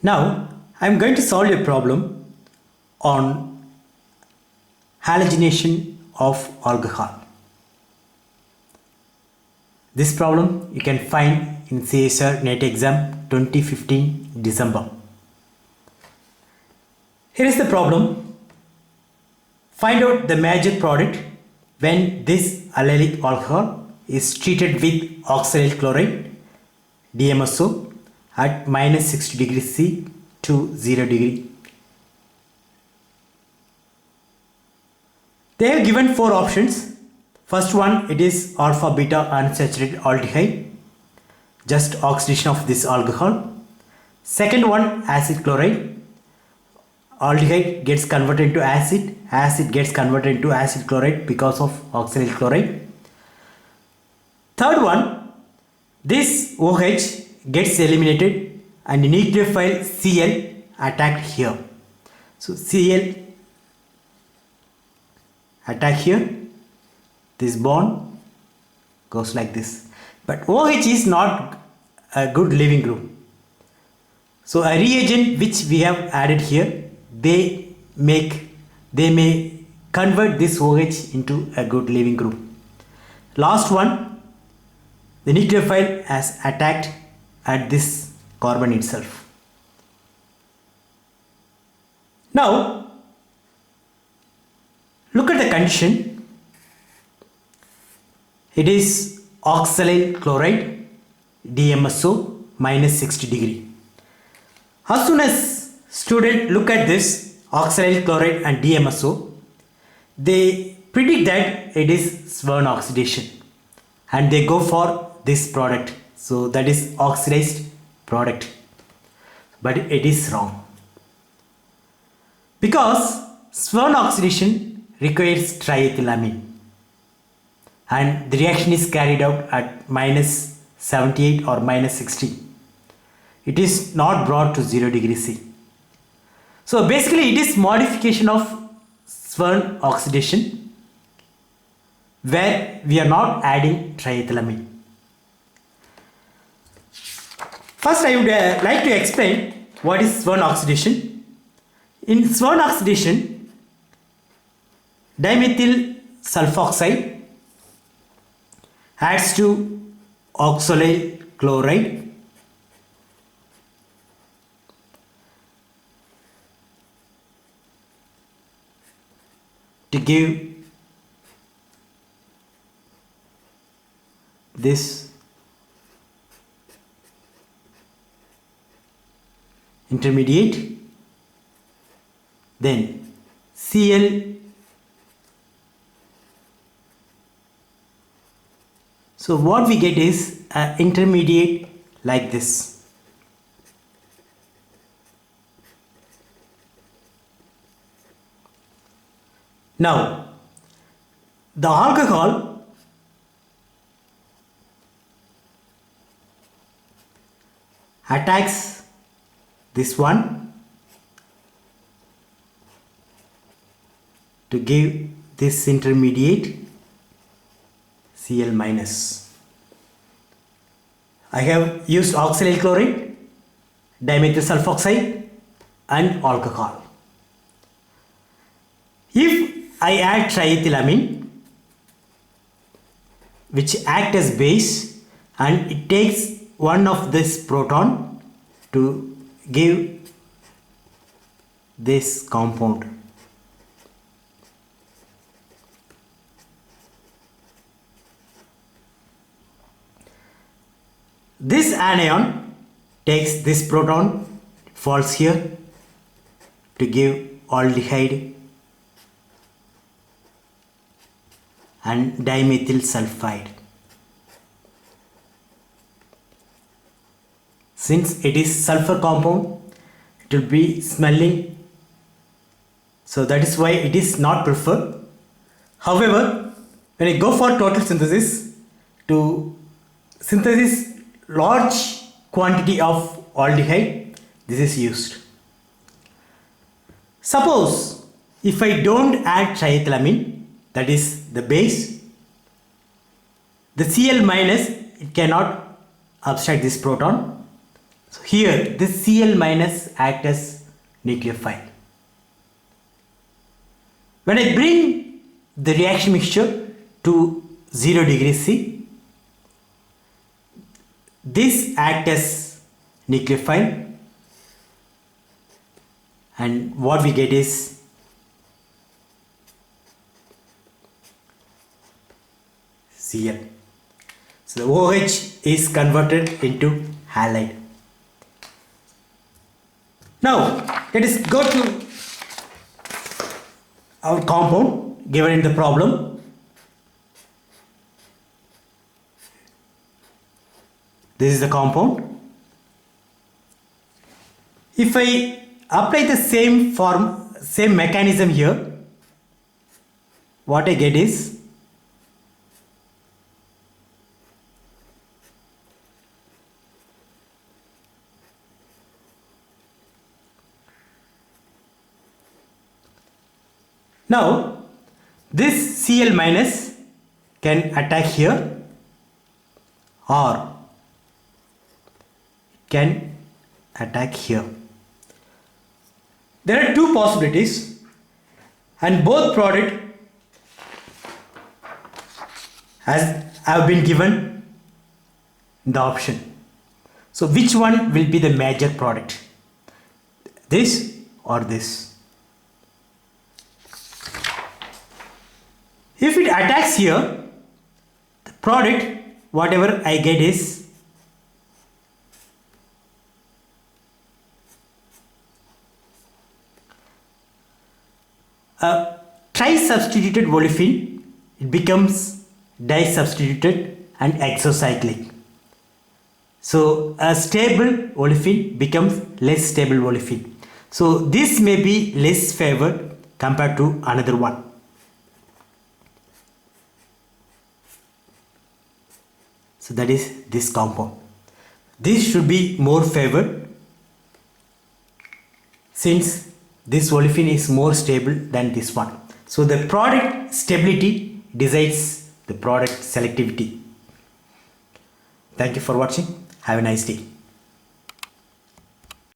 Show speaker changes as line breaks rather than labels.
Now I am going to solve a problem on halogenation of alcohol. This problem you can find in CSR NET exam 2015 December. Here is the problem. Find out the major product when this allylic alcohol is treated with oxalyl chloride DMSO at minus 60 degrees C to 0 degree. They have given 4 options. First one, it is alpha beta unsaturated aldehyde, just oxidation of this alcohol. Second one, acid chloride, aldehyde gets converted into acid, acid gets converted into acid chloride because of oxalyl chloride. Third one, this OH gets eliminated and nucleophile Cl attacked here. So Cl attack here, this bond goes like this, but OH is not a good leaving group. So a reagent which we have added here, they may convert this OH into a good leaving group. Last one, the nucleophile has attacked at this carbon itself. Now look at the condition. It is oxalyl chloride DMSO minus 60 degree. As soon as student look at this oxalyl chloride and DMSO, they predict that it is Swern oxidation and they go for this product. So that is oxidized product, but it is wrong, because Swern oxidation requires triethylamine and the reaction is carried out at minus 78 or minus 60. It is not brought to 0 degree C. So basically it is modification of Swern oxidation where we are not adding triethylamine. First I would like to explain what is Swern oxidation. In Swern oxidation, dimethyl sulfoxide adds to oxalyl chloride to give this intermediate, then Cl. So what we get is an intermediate like this. Now the alcohol attacks this one to give this intermediate Cl minus. I have used oxalyl chloride, dimethyl sulfoxide and alcohol. If I add triethylamine, which act as base, and it takes one of this proton to give this compound. This anion takes this proton, falls here to give aldehyde and dimethyl sulfide. Since it is sulfur compound, it will be smelling, so that is why it is not preferred. However, when I go for total synthesis, to synthesis large quantity of aldehyde, this is used. Suppose if I don't add triethylamine, that is the base, the Cl minus, it cannot abstract this proton, So here this Cl minus act as nucleophile. When I bring the reaction mixture to 0 degrees C, this act as nucleophile, and what we get is Cl. So the OH is converted into halide. Now let us go to our compound given in the problem. This is the compound. If I apply the same mechanism here, what I get is now this Cl minus can attack here or can attack here. There are two possibilities and both product have been given the option. So which one will be the major product? This or this? If it attacks here, the product whatever I get is a tri-substituted olefin, it becomes di-substituted and exocyclic. So a stable olefin becomes less stable olefin. So this may be less favored compared to another one. So that is this compound. This should be more favored since this olefin is more stable than this one. So the product stability decides the product selectivity. Thank you for watching. Have a nice day.